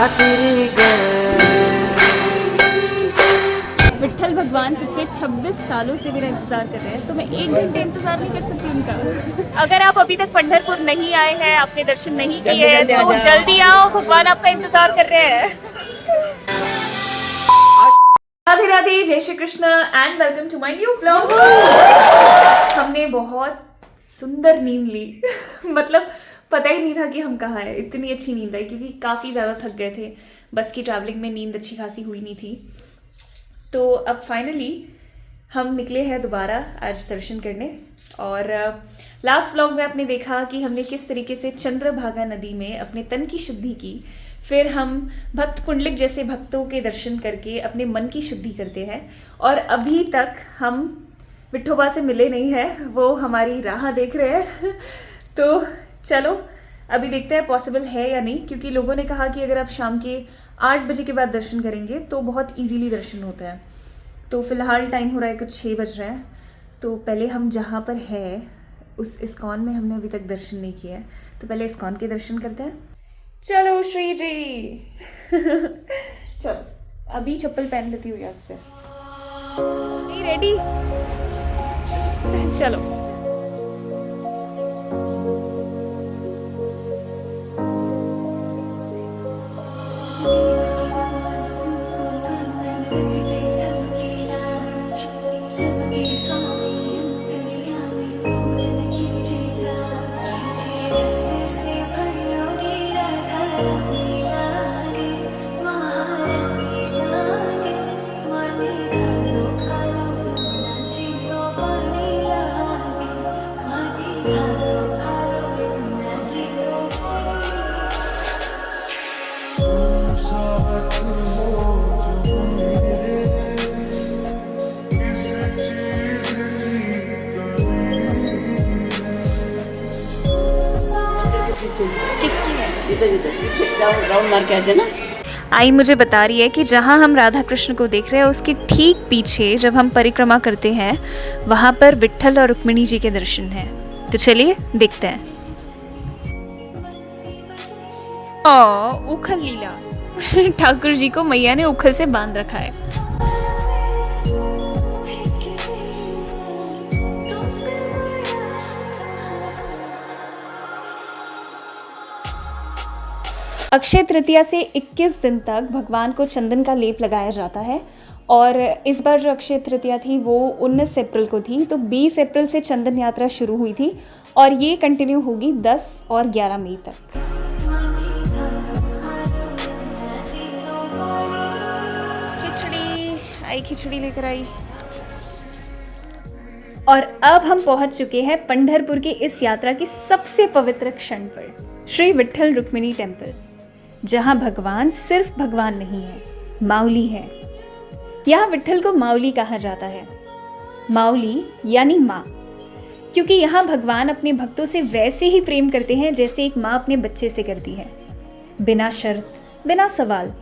खातिर गए। विट्ठल भगवान पिछले 26 सालों से मेरा इंतजार कर रहे हैं, तो मैं 1 घंटे इंतजार नहीं कर सकती उनका। अगर आप अभी तक पंढरपुर नहीं आए हैं, आपने दर्शन नहीं किए हैं, तो जल्दी आओ, भगवान आपका इंतजार कर रहे हैं। राधे राधे, जय Shri Krishna and welcome to my new vlog. हमने बहुत सुंदर नींद ली मतलब पता ही नहीं था कि हम कहाँ हैं, इतनी अच्छी नींद आई क्योंकि काफ़ी ज़्यादा थक गए थे। बस की ट्रैवलिंग में नींद अच्छी खासी हुई नहीं थी। तो अब फाइनली हम निकले हैं दोबारा आज दर्शन करने। और लास्ट व्लॉग में आपने देखा कि हमने किस तरीके से चंद्रभागा नदी में अपने तन की शुद्धि की। फिर हम भक्त पुंडलिक जैसे भक्तों के दर्शन करके अपने मन की शुद्धि करते हैं। और अभी तक हम विठोबा से मिले नहीं हैं, वो हमारी राह देख रहे हैं तो चलो अभी देखते हैं पॉसिबल है या नहीं, क्योंकि लोगों ने कहा कि अगर आप शाम के 8 बजे के बाद दर्शन करेंगे तो बहुत इजीली दर्शन होता है। तो फिलहाल टाइम हो रहा है कुछ 6 बज रहे हैं। तो पहले हम जहाँ पर है उस इस्कॉन में हमने अभी तक दर्शन नहीं किया है, तो पहले इस्कॉन के दर्शन करते हैं। चलो श्री जी चलो अभी चप्पल पहन लेती हूँ याद से। रेडी चलो। राउंड मार के आ जाना। आई मुझे बता रही है कि जहाँ हम राधा कृष्ण को देख रहे हैं उसके ठीक पीछे जब हम परिक्रमा करते हैं वहाँ पर विट्ठल और रुक्मिणी जी के दर्शन हैं। तो चलिए देखते हैं। उखल लीला ठाकुर जी को मैया ने उखल से बांध रखा है। अक्षय तृतीया से 21 दिन तक भगवान को चंदन का लेप लगाया जाता है। और इस बार जो अक्षय तृतीया थी वो 19 अप्रैल को थी, तो 20 अप्रैल से चंदन यात्रा शुरू हुई थी और ये कंटिन्यू होगी 10 और 11 मई तक। खिचड़ी लेकर आई। और अब हम पहुंच चुके हैं पंढरपुर की इस यात्रा की सबसे पवित्र क्षण पर, श्री विट्ठल रुक्मिणी टेम्पल, जहां भगवान सिर्फ भगवान नहीं है, माउली है। यहाँ विट्ठल को माउली कहा जाता है। माउली यानी माँ, क्योंकि यहाँ भगवान अपने भक्तों से वैसे ही प्रेम करते हैं जैसे एक माँ अपने बच्चे से करती है। बिना शर्त, बिना सवाल,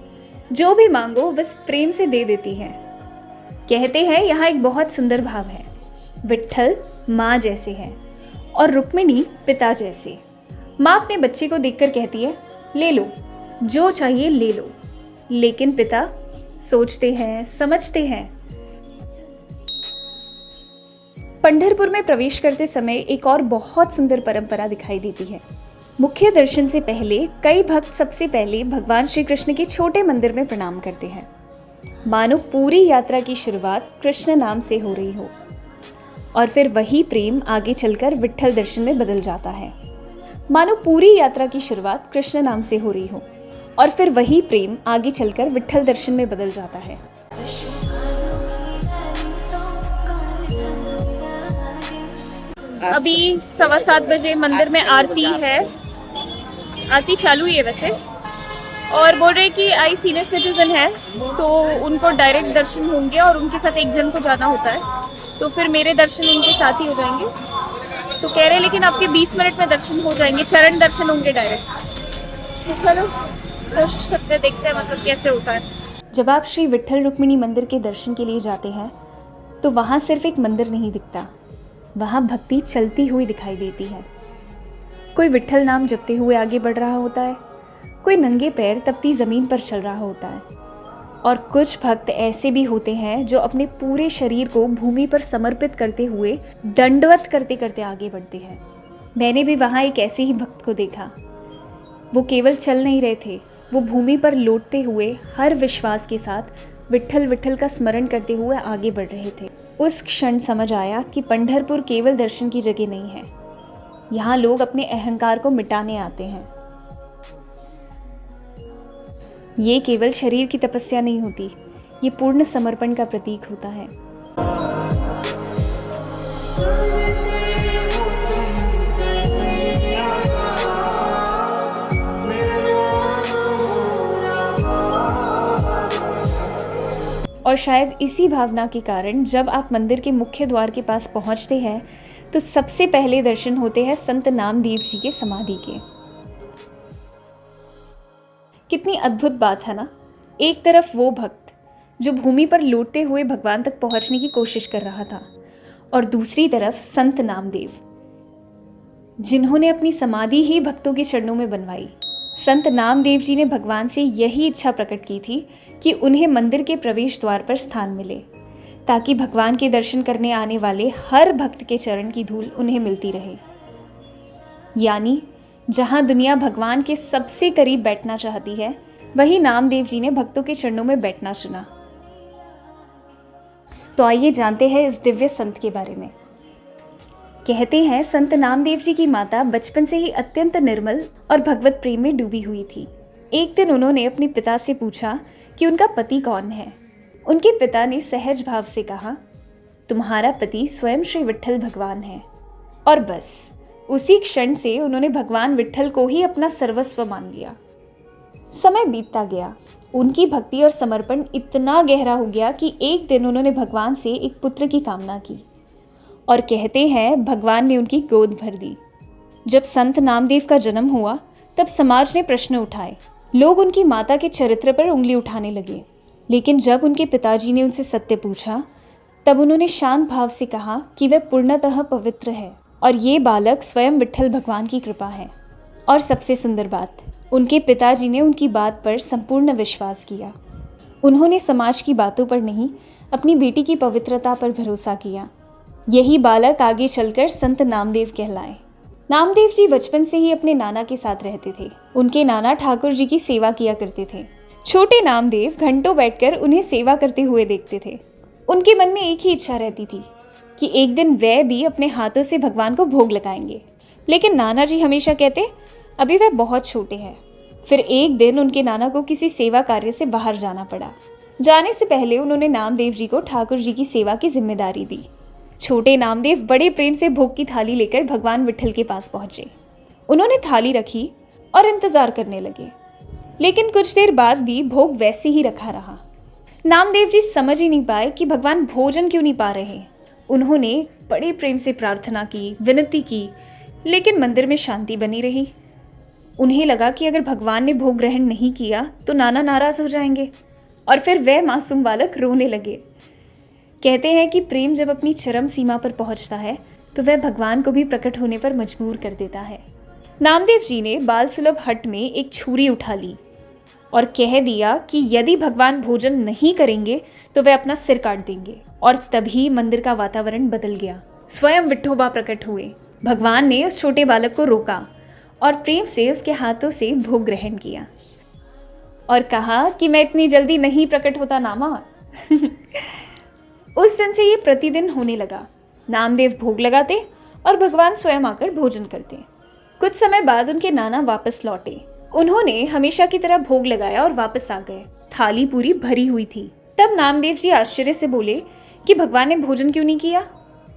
जो भी मांगो बस प्रेम से दे देती है। कहते हैं यहाँ एक बहुत सुंदर भाव है, विट्ठल माँ जैसे है और रुक्मिणी पिता जैसे। माँ अपने बच्चे को देखकर कहती है, ले लो जो चाहिए ले लो, लेकिन पिता सोचते हैं, समझते हैं। पंढरपुर में प्रवेश करते समय एक और बहुत सुंदर परंपरा दिखाई देती है। मुख्य दर्शन से पहले कई भक्त सबसे पहले भगवान श्री कृष्ण के छोटे मंदिर में प्रणाम करते हैं, मानो पूरी यात्रा की शुरुआत कृष्ण नाम से हो रही हो। और फिर वही प्रेम आगे चलकर विट्ठल दर्शन में बदल जाता है, मानो पूरी यात्रा की शुरुआत कृष्ण नाम से हो रही हो और फिर वही प्रेम आगे चलकर विट्ठल दर्शन में बदल जाता है। अभी 7:15 बजे मंदिर में आरती है, आरती चालू ही है वैसे। और बोल रहे कि आई सीनियर सिटीजन है तो उनको डायरेक्ट दर्शन होंगे और उनके साथ एक जन को जाना होता है, तो फिर मेरे दर्शन उनके साथ ही हो जाएंगे। तो कह रहे लेकिन आपके 20 मिनट में दर्शन हो जाएंगे, चरण दर्शन होंगे डायरेक्ट। तो चलो कोशिश करते हैं, देखते हैं मतलब कैसे होता है। जब आप श्री विट्ठल रुक्मिणी मंदिर के दर्शन के लिए जाते हैं तो वहाँ सिर्फ एक मंदिर नहीं दिखता, वहाँ भक्ति चलती हुई दिखाई देती है। कोई विट्ठल नाम जपते हुए आगे बढ़ रहा होता है, कोई नंगे पैर तपती ज़मीन पर चल रहा होता है, और कुछ भक्त ऐसे भी होते हैं जो अपने पूरे शरीर को भूमि पर समर्पित करते हुए दंडवत करते करते आगे बढ़ते हैं। मैंने भी वहाँ एक ऐसे ही भक्त को देखा। वो केवल चल नहीं रहे थे, वो भूमि पर लौटते हुए हर विश्वास के साथ विट्ठल विट्ठल का स्मरण करते हुए आगे बढ़ रहे थे। उस क्षण समझ आया कि पंढरपुर केवल दर्शन की जगह नहीं है, यहाँ लोग अपने अहंकार को मिटाने आते हैं। ये केवल शरीर की तपस्या नहीं होती, ये पूर्ण समर्पण का प्रतीक होता है। और शायद इसी भावना के कारण जब आप मंदिर के मुख्य द्वार के पास पहुंचते हैं तो सबसे पहले दर्शन होते हैं संत नामदेव जी के समाधि के। कितनी अद्भुत बात है ना। एक तरफ वो भक्त जो भूमि पर लौटते हुए भगवान तक पहुंचने की कोशिश कर रहा था, और दूसरी तरफ संत नामदेव जिन्होंने अपनी समाधि ही भक्तों के चरणों में बनवाई। संत नामदेव जी ने भगवान से यही इच्छा प्रकट की थी कि उन्हें मंदिर के प्रवेश द्वार पर स्थान मिले, ताकि भगवान के दर्शन करने आने वाले हर भक्त के चरण की धूल उन्हें मिलती रहे। यानी जहां दुनिया भगवान के सबसे करीब बैठना चाहती है, वही नामदेव जी ने भक्तों के चरणों में बैठना चुना। तो आइए जानते हैं इस दिव्य संत के बारे में। कहते हैं संत नामदेव जी की माता बचपन से ही अत्यंत निर्मल और भगवत प्रेम में डूबी हुई थी। एक दिन उन्होंने अपने पिता से पूछा कि उनका पति कौन है। उनके पिता ने सहज भाव से कहा, तुम्हारा पति स्वयं श्री विट्ठल भगवान है। और बस उसी क्षण से उन्होंने भगवान विट्ठल को ही अपना सर्वस्व मान लिया। समय बीतता गया, उनकी भक्ति और समर्पण इतना गहरा हो गया कि एक दिन उन्होंने भगवान से एक पुत्र की कामना की, और कहते हैं भगवान ने उनकी गोद भर दी। जब संत नामदेव का जन्म हुआ तब समाज ने प्रश्न उठाए। लोग उनकी माता के चरित्र पर उंगली उठाने लगे, लेकिन जब उनके पिताजी ने उनसे सत्य पूछा तब उन्होंने शांत भाव से कहा कि वह पूर्णतः पवित्र है और ये बालक स्वयं विट्ठल भगवान की कृपा है। और सबसे सुंदर बात, उनके पिताजी ने उनकी बात पर संपूर्ण विश्वास किया। उन्होंने समाज की बातों पर नहीं, अपनी बेटी की पवित्रता पर भरोसा किया। यही बालक आगे चलकर संत नामदेव कहलाए। नामदेव जी बचपन से ही अपने नाना के साथ रहते थे। उनके नाना ठाकुर जी की सेवा किया करते थे। छोटे नामदेव घंटों बैठकर उन्हें सेवा करते हुए देखते थे। उनके मन में एक ही इच्छा रहती थी कि एक दिन वह भी अपने हाथों से भगवान को भोग लगाएंगे, लेकिन नाना जी हमेशा कहते अभी वह बहुत छोटे हैं। फिर एक दिन उनके नाना को किसी सेवा कार्य से बाहर जाना पड़ा। जाने से पहले उन्होंने नामदेव जी को ठाकुर जी की सेवा की जिम्मेदारी दी। छोटे नामदेव बड़े प्रेम से भोग की थाली लेकर भगवान विट्ठल के पास पहुंचे। उन्होंने थाली रखी और इंतजार करने लगे, लेकिन कुछ देर बाद भी भोग वैसे ही रखा रहा। नामदेव जी समझ ही नहीं पाए कि भगवान भोजन क्यों नहीं पा रहे। उन्होंने बड़े प्रेम से प्रार्थना की, विनती की, लेकिन मंदिर में शांति बनी रही। उन्हें लगा कि अगर भगवान ने भोग ग्रहण नहीं किया तो नाना नाराज हो जाएंगे, और फिर वह मासूम बालक रोने लगे। कहते हैं कि प्रेम जब अपनी चरम सीमा पर पहुंचता है तो वह भगवान को भी प्रकट होने पर मजबूर कर देता है। नामदेव जी ने बाल सुलभ हट में एक छुरी उठा ली और कह दिया कि यदि भगवान भोजन नहीं करेंगे तो वह अपना सिर काट देंगे। और तभी मंदिर का वातावरण बदल गया। स्वयं विठोबा प्रकट हुए। भगवान ने उस छोटे बालक को रोका और प्रेम से उसके हाथों से भोग ग्रहण किया और कहा कि मैं इतनी जल्दी नहीं प्रकट होता नामा। उस दिन से ये प्रतिदिन होने लगा। नामदेव भोग लगाते और भगवान स्वयं आकर भोजन करते। कुछ समय बाद उनके नाना वापस लौटे। उन्होंने हमेशा की तरह भोग लगाया और वापस आ गए। थाली पूरी भरी हुई थी। तब नामदेव जी आश्चर्य से बोले कि भगवान ने भोजन क्यों नहीं किया।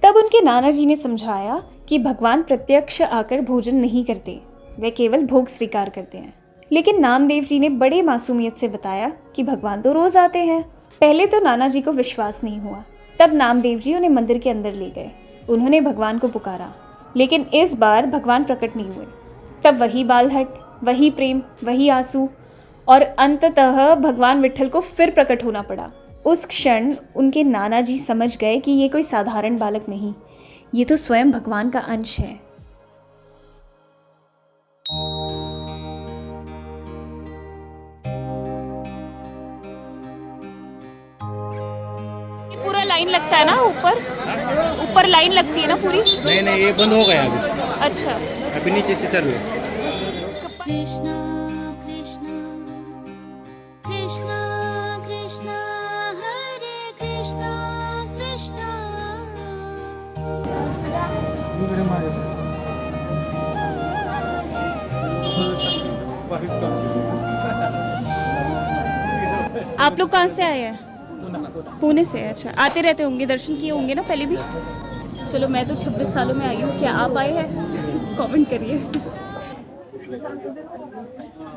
तब उनके नाना जी ने समझाया कि भगवान प्रत्यक्ष आकर भोजन नहीं करते, वे केवल भोग स्वीकार करते हैं। लेकिन नामदेव जी ने बड़े मासूमियत से बताया कि भगवान तो रोज आते हैं। पहले तो नाना जी को विश्वास नहीं हुआ। तब नामदेव जी उन्हें मंदिर के अंदर ले गए। उन्होंने भगवान को पुकारा, लेकिन इस बार भगवान प्रकट नहीं हुए। तब वही बालहट, वही प्रेम, वही आंसू, और अंततः भगवान विट्ठल को फिर प्रकट होना पड़ा। उस क्षण उनके नाना जी समझ गए कि ये कोई साधारण बालक नहीं, ये तो स्वयं भगवान का अंश है। लाइन लगता है ना ऊपर, ऊपर लाइन लगती है ना पूरी? नहीं नहीं, ये बंद हो गया अभी, अच्छा, अभी नीचे से चालू है। कृष्णा कृष्णा कृष्णा कृष्णा हरे कृष्णा कृष्णा। आप लोग कहाँ से आए हैं? पुणे से। अच्छा, आते रहते होंगे, दर्शन किए होंगे ना पहले भी? चलो, मैं तो 26 सालों में आई हूँ, क्या आप आए हैं? कमेंट करिए।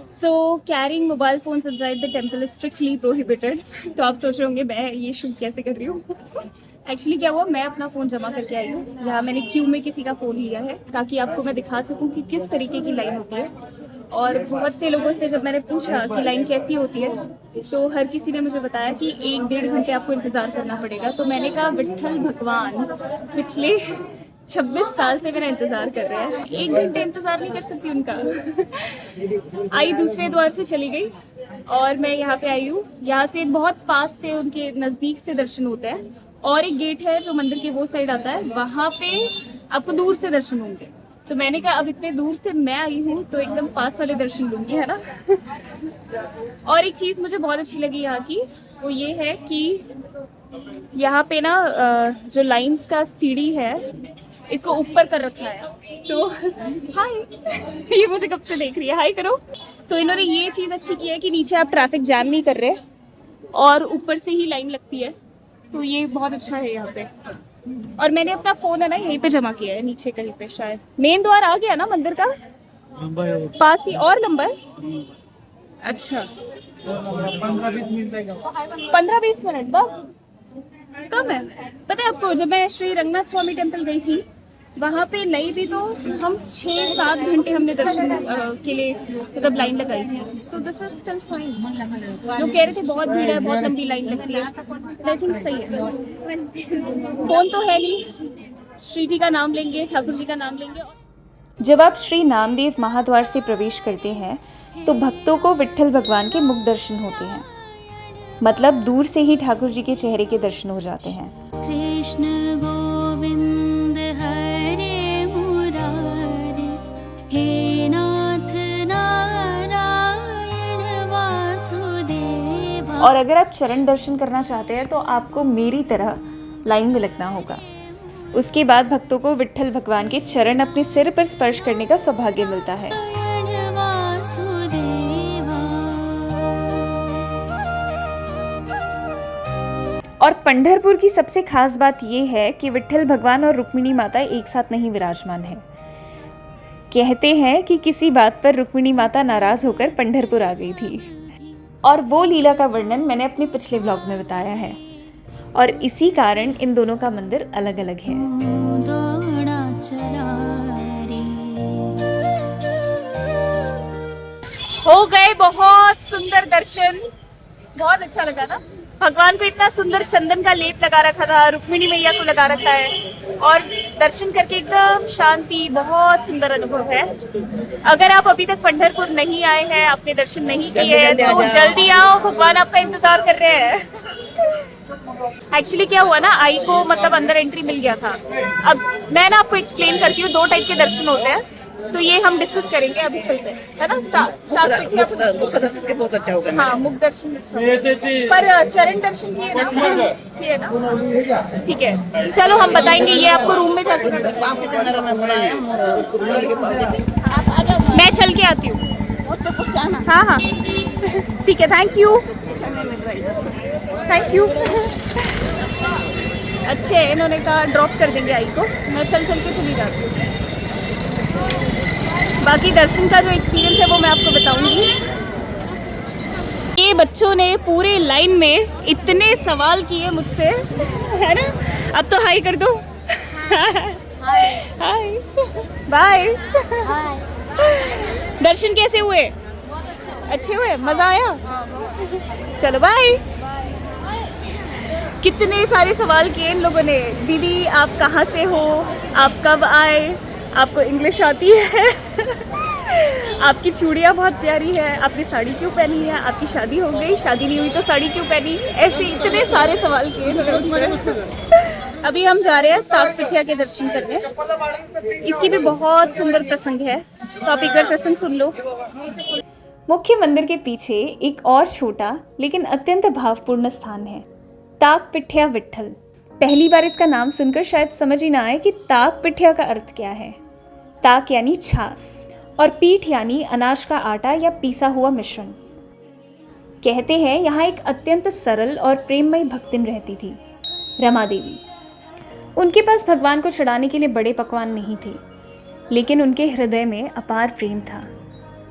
So carrying mobile phones inside the temple is strictly prohibited. तो आप सोच रहे होंगे मैं ये शूट कैसे कर रही हूँ। एक्चुअली क्या हुआ, मैं अपना फ़ोन जमा करके आई हूँ, यहाँ मैंने क्यू में किसी का फ़ोन लिया है ताकि आपको मैं दिखा सकूँ कि किस तरीके की लाइन होती है। और बहुत से लोगों से जब मैंने पूछा कि लाइन कैसी होती है, तो हर किसी ने मुझे बताया कि 1-1.5 घंटे आपको इंतज़ार करना पड़ेगा। तो मैंने कहा विट्ठल भगवान पिछले 26 साल से मेरा इंतज़ार कर रहे हैं, 1 घंटे इंतज़ार नहीं कर सकती उनका। आई दूसरे द्वार से चली गई और मैं यहाँ पे आई हूँ। यहाँ से बहुत पास से, उनके नज़दीक से दर्शन होते हैं। और एक गेट है जो मंदिर के वो साइड आता है, वहाँ पे आपको दूर से दर्शन होंगे। तो मैंने कहा अब इतने दूर से मैं आई हूँ तो एकदम पास वाले दर्शन लूँगी, है ना। और एक चीज़ मुझे बहुत अच्छी लगी यहाँ की, वो ये है कि यहाँ पे ना जो लाइंस का सीढ़ी है इसको ऊपर कर रखा है। तो हाय, ये मुझे कब से देख रही है, हाय करो। तो इन्होंने ये चीज़ अच्छी की है कि नीचे आप ट्रैफिक जैम नहीं कर रहे और ऊपर से ही लाइन लगती है। तो ये बहुत अच्छा है यहाँ पे। और मैंने अपना फ़ोन है ना यहीं पे जमा किया है, नीचे कहीं पे। शायद मेन द्वार आ गया ना मंदिर का, पास ही और लंबा है। अच्छा, 15-20 मिनट बस, कम है। पता है आपको, जब मैं श्री रंगनाथ स्वामी टेम्पल गई थी वहाँ पे नहीं भी तो हम 6-7 घंटे हमने दर्शन के लिए मतलब लाइन लगाई थी। So this is still fine. लोग कह रहे थे बहुत भीड़ है, बहुत लंबी लाइन लगती है, आई थिंक सही है। फोन तो है नहीं, श्री जी का नाम लेंगे, ठाकुर जी का नाम लेंगे। जब आप श्री नामदेव महाद्वार से प्रवेश करते हैं तो भक्तों को विट्ठल भगवान के मुख दर्शन होते हैं, मतलब दूर से ही ठाकुर जी के चेहरे के दर्शन हो जाते हैं। कृष्ण गोविंद हरे मुरारे, हे नाथ नारायण वासुदेवा। और अगर आप चरण दर्शन करना चाहते हैं तो आपको मेरी तरह लाइन में लगना होगा। उसके बाद भक्तों को विट्ठल भगवान के चरण अपने सिर पर स्पर्श करने का सौभाग्य मिलता है। और पंढरपुर की सबसे खास बात यह है कि विट्ठल भगवान और रुक्मिणी माता एक साथ नहीं विराजमान है। कहते हैं कि किसी बात पर रुक्मिणी माता नाराज होकर पंढरपुर आ गई थी, और वो लीला का वर्णन मैंने अपने पिछले व्लॉग में बताया है। और इसी कारण इन दोनों का मंदिर अलग अलग है। हो गए बहुत सुंदर दर्शन, बहुत अच्छा लगा ना। भगवान को इतना सुंदर चंदन का लेप लगा रखा था, रुक्मिणी मैया को लगा रखा है, और दर्शन करके एकदम शांति, बहुत सुंदर अनुभव है। अगर आप अभी तक पंढरपुर नहीं आए हैं, आपने दर्शन नहीं किए हैं, तो जल्दी आओ, भगवान आपका इंतजार कर रहे हैं। एक्चुअली क्या हुआ ना, आई को मतलब अंदर एंट्री मिल गया था। अब मैं ना आपको एक्सप्लेन करती हूँ, 2 टाइप के दर्शन होते हैं, तो ये हम डिस्कस करेंगे। अभी चलते हैं, है ना। मुख दर्शन के बहुत अच्छा होगा। हाँ, मुख दर्शन पर चरण दर्शन किए ना, ठीक है। चलो हम बताएंगे, ये आपको रूम में जाके पाँव कितने नरम है, बड़ा है, मुरली के पाँव देखे। मैं चल के आती हूँ। हाँ हाँ ठीक है, थैंक यू थैंक यू। अच्छे, इन्होंने कहा ड्रॉप कर देंगे आई को, मैं चल के चली जाती हूँ। बाकी दर्शन का जो एक्सपीरियंस है वो मैं आपको बताऊंगी। ये बच्चों ने पूरे लाइन में इतने सवाल किए मुझसे, है ना। अब तो हाय कर दो। Hi bye. दर्शन कैसे हुए? अच्छे हुए, मजा आया? चलो बाय। कितने सारे सवाल किए इन लोगों ने। दीदी आप कहाँ से हो, आप कब आए, आपको इंग्लिश आती है? आपकी चूड़ियाँ बहुत प्यारी है, आपने साड़ी क्यों पहनी है, आपकी शादी हो गई, शादी नहीं हुई तो साड़ी क्यों पहनी, ऐसे इतने सारे सवाल किए इन्होंने मुझसे। अभी हम जा रहे हैं ताक पिठिया के दर्शन करने। इसकी भी बहुत सुंदर प्रसंग है, तो आप एक बार प्रसंग सुन लो। मुख्य मंदिर के पीछे एक और छोटा लेकिन अत्यंत भावपूर्ण स्थान है, ताक पिठिया विट्ठल। पहली बार इसका नाम सुनकर शायद समझ ही ना आए कि ताक पिठिया का अर्थ क्या है। ताक यानी छाछ और पीठ यानी अनाज का आटा या पीसा हुआ मिश्रण। कहते हैं यहाँ एक अत्यंत सरल और प्रेममयी भक्तिन रहती थी, रमा देवी। उनके पास भगवान को चढ़ाने के लिए बड़े पकवान नहीं थे, लेकिन उनके हृदय में अपार प्रेम था।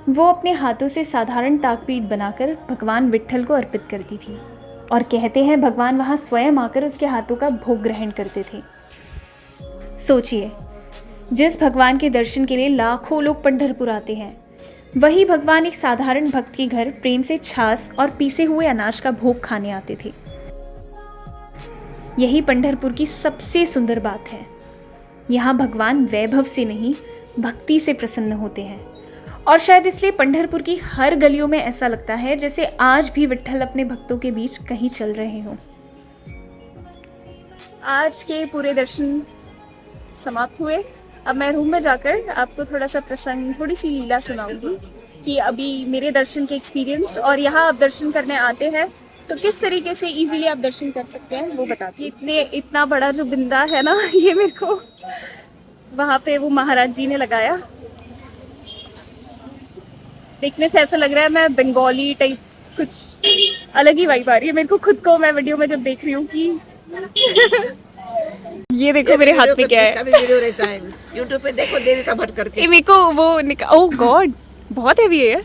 वो अपने हाथों से साधारण ताकपीठ बनाकर भगवान विट्ठल को अर्पित करती थी और कहते हैं भगवान वहाँ स्वयं आकर उसके हाथों का भोग ग्रहण करते थे। सोचिए, जिस भगवान के दर्शन के लिए लाखों लोग पंढरपुर आते हैं, वही भगवान एक साधारण भक्त के घर प्रेम से छाछ और पीसे हुए अनाज का भोग खाने आते थे। यही पंढरपुर की सबसे सुंदर बात है। यहाँ भगवान वैभव से नहीं, भक्ति से प्रसन्न होते हैं, और शायद इसलिए पंढरपुर की हर गलियों में ऐसा लगता है जैसे आज भी विट्ठल अपने भक्तों के बीच कहीं चल रहे हों। आज के पूरे दर्शन समाप्त हुए। अब मैं रूम में जाकर आपको थोड़ा सा प्रसंग, थोड़ी सी लीला सुनाऊंगी कि अभी मेरे दर्शन के एक्सपीरियंस, और यहाँ आप दर्शन करने आते हैं तो किस तरीके से इजीली आप दर्शन कर सकते हैं वो बताती हूँ। इतना बड़ा जो बिंदा है ना, ये मेरे को वहाँ पे वो महाराज जी ने लगाया। देखने से ऐसा लग रहा है मैं बंगाली टाइप्स, कुछ अलग ही वाइब आ रही है मेरे को खुद को, मैं वीडियो में जब देख रही हूँ कि ये देखो मेरे हाथ में क्या है। वीडियो रहता है यूट्यूब पे, देखो देवी का भट करके। मेरे को वो ओह गॉड, बहुत हैवी है।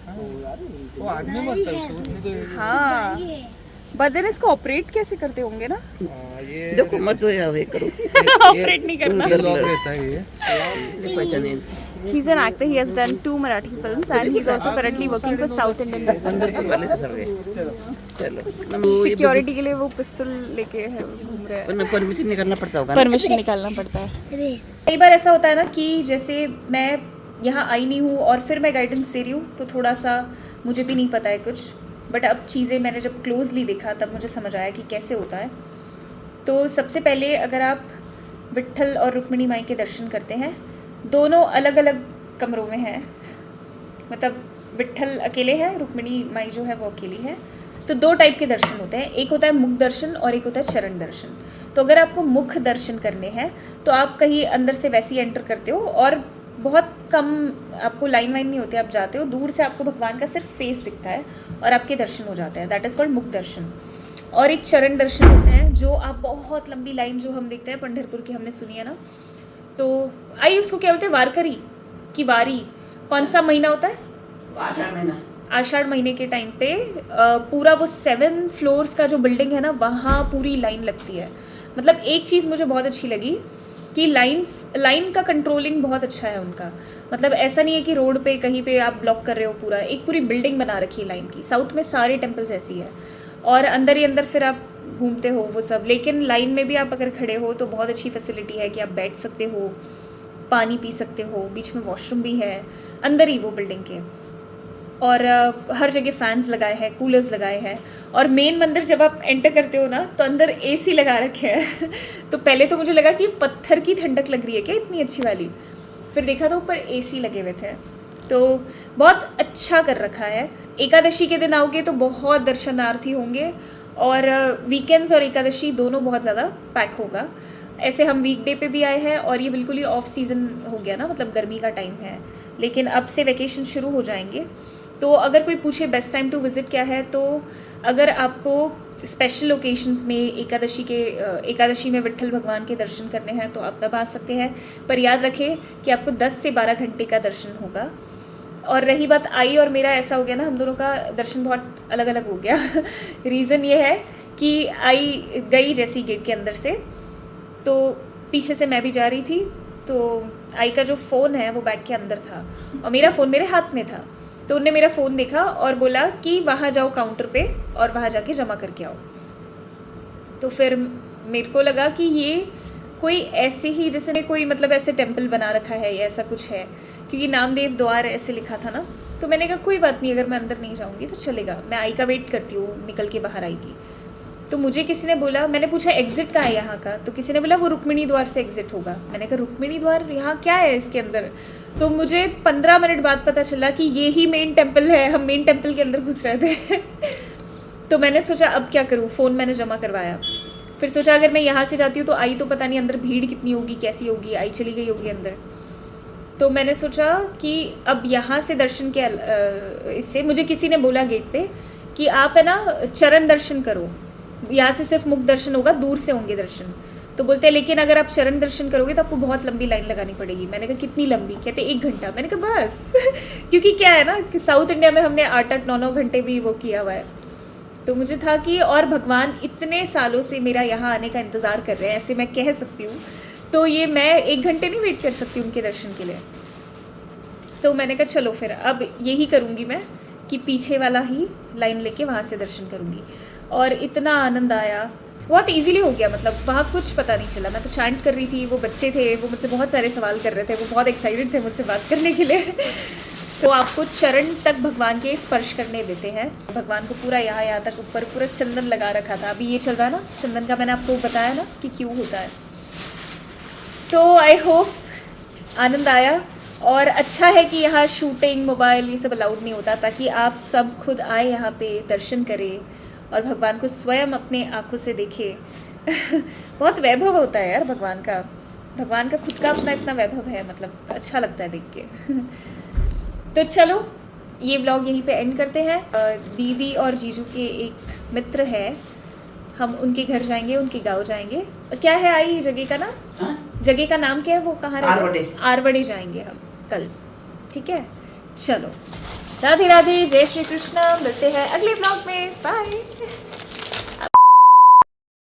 हाँ, बट देन इसको ऑपरेट कैसे करते होंगे ना? देखो मत करो ऑपरेट नहीं करना। He's an actor. He has done 2 Marathi films and he's also currently working for South Indian security के लिए वो पिस्तौल लेके है घूम रहे हैं। परमिशन निकालना पड़ता होगा। परमिशन निकालना पड़ता है। कई बार ऐसा होता है ना कि जैसे मैं यहाँ आई नहीं हूँ और फिर मैं गाइडेंस दे रही हूँ, तो थोड़ा सा मुझे भी नहीं पता है कुछ, बट अब चीज़ें मैंने जब क्लोजली देखा तब मुझे समझ आया कि कैसे होता है। तो सबसे पहले अगर आप विट्ठल और रुक्मिणी माई के दर्शन करते हैं, दोनों अलग अलग कमरों में हैं। मतलब विट्ठल अकेले हैं, रुक्मिणी माई जो है वो अकेली है। तो 2 टाइप के दर्शन होते हैं, एक होता है मुख दर्शन और एक होता है चरण दर्शन। तो अगर आपको मुख दर्शन करने हैं तो आप कहीं अंदर से वैसे ही एंटर करते हो और बहुत कम आपको लाइन वाइन नहीं होती, आप जाते हो, दूर से आपको भगवान का सिर्फ फेस दिखता है और आपके दर्शन हो जाते हैं। दैट इज़ कॉल्ड मुख दर्शन। और एक चरण दर्शन होते हैं जो आप बहुत लंबी लाइन जो हम देखते हैं पंढरपुर की, हमने सुनी है ना, तो आई उसको क्या बोलते हैं, वारकरी की वारी। कौन सा महीना होता है? आषाढ़ महीना। आषाढ़ महीने के टाइम पे पूरा वो 7 फ्लोर्स का जो बिल्डिंग है ना, वहाँ पूरी लाइन लगती है। मतलब एक चीज़ मुझे बहुत अच्छी लगी कि लाइन का कंट्रोलिंग बहुत अच्छा है उनका। मतलब ऐसा नहीं है कि रोड पे कहीं पे आप ब्लॉक कर रहे हो, पूरा एक पूरी बिल्डिंग बना रखी है लाइन की। साउथ में सारे टेम्पल्स ऐसी है और अंदर ही अंदर फिर आप घूमते हो वो सब, लेकिन लाइन में भी आप अगर खड़े हो तो बहुत अच्छी फैसिलिटी है कि आप बैठ सकते हो, पानी पी सकते हो, बीच में वॉशरूम भी है अंदर ही वो बिल्डिंग के, और हर जगह फैंस लगाए हैं, कूलर्स लगाए हैं। और मेन मंदिर जब आप एंटर करते हो ना तो अंदर एसी लगा रखे हैं तो पहले तो मुझे लगा कि पत्थर की ठंडक लग रही है क्या इतनी अच्छी वाली, फिर देखा तो ऊपर एसी लगे हुए थे। तो बहुत अच्छा कर रखा है। एकादशी के दिन आओगे तो बहुत दर्शनार्थी होंगे, और वीकेंड्स और एकादशी दोनों बहुत ज़्यादा पैक होगा। ऐसे हम वीकडे पे भी आए हैं और ये बिल्कुल ही ऑफ सीज़न हो गया ना, मतलब गर्मी का टाइम है, लेकिन अब से वैकेशन शुरू हो जाएंगे। तो अगर कोई पूछे बेस्ट टाइम टू विज़िट क्या है, तो अगर आपको स्पेशल ओकेशंस में एकादशी में विट्ठल भगवान के दर्शन करने हैं तो आप तब आ सकते हैं, पर याद रखें कि आपको 10 से 12 घंटे का दर्शन होगा। और रही बात आई और मेरा, ऐसा हो गया ना, हम दोनों का दर्शन बहुत अलग अलग हो गया रीज़न ये है कि आई गई जैसी गेट के अंदर से, तो पीछे से मैं भी जा रही थी, तो आई का जो फ़ोन है वो बैग के अंदर था और मेरा फ़ोन मेरे हाथ में था। तो उन्होंने मेरा फ़ोन देखा और बोला कि वहाँ जाओ काउंटर पे और वहाँ जाके जमा करके आओ। तो फिर मेरे को लगा कि ये कोई ऐसे ही, जैसे कोई मतलब ऐसे टेम्पल बना रखा है या ऐसा कुछ है, क्योंकि नामदेव द्वार ऐसे लिखा था ना, तो मैंने कहा कोई बात नहीं, अगर मैं अंदर नहीं जाऊँगी तो चलेगा, मैं आई का वेट करती हूँ, निकल के बाहर आएगी। तो मुझे किसी ने बोला, मैंने पूछा एग्जिट कहाँ है यहाँ का, तो किसी ने बोला वो रुक्मिणी द्वार से एग्जिट होगा। मैंने कहा रुक्मिणी द्वार यहाँ क्या है इसके अंदर? तो मुझे 15 मिनट बाद पता चला कि ये ही मेन टेम्पल है, हम मेन टेम्पल के अंदर घुस रहे थे। तो मैंने सोचा अब क्या करूँ, फ़ोन मैंने जमा करवाया। फिर सोचा अगर मैं यहाँ से जाती हूँ तो आई तो पता नहीं अंदर भीड़ कितनी होगी, कैसी होगी, आई चली गई होगी अंदर। तो मैंने सोचा कि अब यहाँ से दर्शन के इससे मुझे किसी ने बोला गेट पे कि आप है ना चरण दर्शन करो, यहाँ से सिर्फ मुख दर्शन होगा, दूर से होंगे दर्शन। तो बोलते हैं लेकिन अगर आप चरण दर्शन करोगे तो आपको बहुत लंबी लाइन लगानी पड़ेगी। मैंने कहा कितनी लंबी? कहते 1 घंटा। मैंने कहा बस क्योंकि क्या है ना कि साउथ इंडिया में हमने 8-8, 9-9 घंटे भी वो किया हुआ है। तो मुझे था कि और भगवान इतने सालों से मेरा यहाँ आने का इंतज़ार कर रहे हैं, ऐसे मैं कह सकती हूँ, तो ये मैं 1 घंटे नहीं वेट कर सकती उनके दर्शन के लिए। तो मैंने कहा चलो फिर अब यही करूँगी मैं कि पीछे वाला ही लाइन लेके वहाँ से दर्शन करूँगी। और इतना आनंद आया, बहुत इजीली हो गया, मतलब वहाँ कुछ पता नहीं चला। मैं तो चैंट कर रही थी, वो बच्चे थे, वो मुझसे बहुत सारे सवाल कर रहे थे, वो बहुत एक्साइटेड थे मुझसे बात करने के लिए। तो आपको चरण तक भगवान के स्पर्श करने देते हैं। भगवान को पूरा यहाँ तक ऊपर पूरा चंदन लगा रखा था। अभी ये चल रहा है ना चंदन का, मैंने आपको बताया ना कि क्यों होता है। तो आई होप आनंद आया। और अच्छा है कि यहाँ शूटिंग, मोबाइल ये सब अलाउड नहीं होता, ताकि आप सब खुद आए यहाँ पे दर्शन करें और भगवान को स्वयं अपने आँखों से देखें। बहुत वैभव होता है यार भगवान का खुद का अपना इतना वैभव है, मतलब अच्छा लगता है देख के। तो चलो ये व्लॉग यहीं पे एंड करते हैं। दीदी और जीजू के एक मित्र है, हम उनके घर जाएंगे, उनके गांव जाएंगे। क्या है आई जगह का नाम? जगह का नाम क्या है? वो कहाँ रहते हैं? आरवड़े जाएंगे हम कल, ठीक है। चलो राधे राधे, जय श्री कृष्ण, मिलते हैं अगले व्लॉग में, बाय।